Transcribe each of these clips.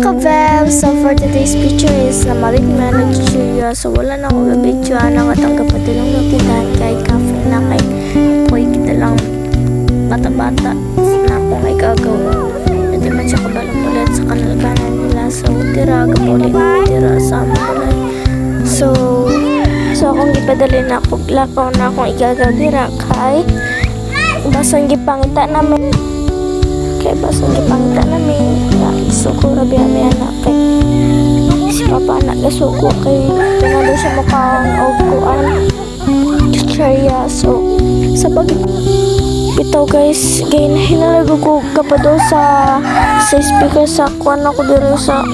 ka-Bev, so for today's picture is na malit man nag-cheer. So wala na ako ga-video na katanggap pa din ng napitan kahit cafe na kay poy kita lang bata-bata na ako may gagawa. Hindi man siya kabalang ulit sa kanalganan nila. So tira, gapulit na tira sa amin. So akong gipadali na ako, lakaw na akong igagawira kay basang gipangita namin. Kay basang gipangita namin. Isuko rabi ami anak kay si papa anak gasuko kay tinalo siya mukhaon o kuan kaya so sa pag bitaw guys gain hinalago ko kapado sa speaker sa kuan ako diri sa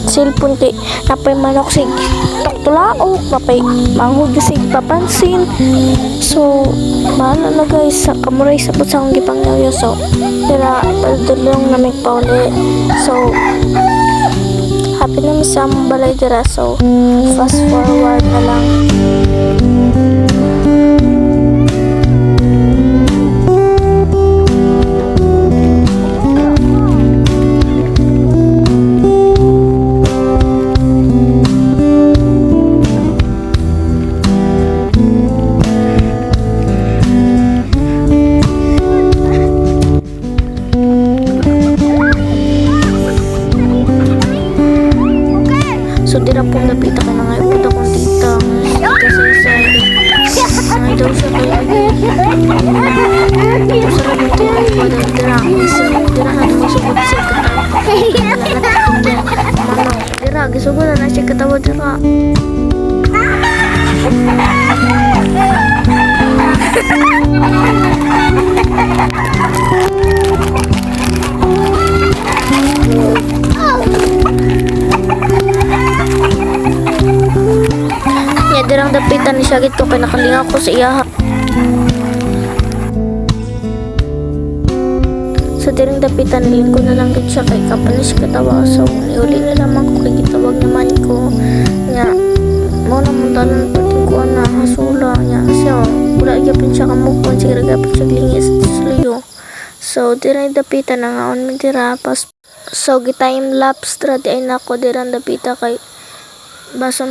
cellphone kay napay manok sig tulaok napay manghud sig papansin so bahala na guys sa kamuray sa putsang gipangyaw so tira padulong na may pauli so happy na mi sa balay tira so fast forward na lang. So tira pong napita ka na ngayon puta kong tita sa isa ngay daw siya kayo ito sa rabing tira ko daw tira tira na masugod siya katawa manong tira gisugod na siya katawa tira dirang dapitan ni Syagit ko kay nakalingaw ko sa iyaha. Sa dirang dapitan nilin ko na lang gid siya kay kapal na siya katawa. So niuli na naman ko kay gitawag naman ko nga mo na muntalan pating ko na hasula niya siya wala gyapon siya kamukon siya gapon siya lingis sa luyo. So dirang dapitan na nga on mi dira pas so gitime lapse tra di ay nako dirang dapita kay basa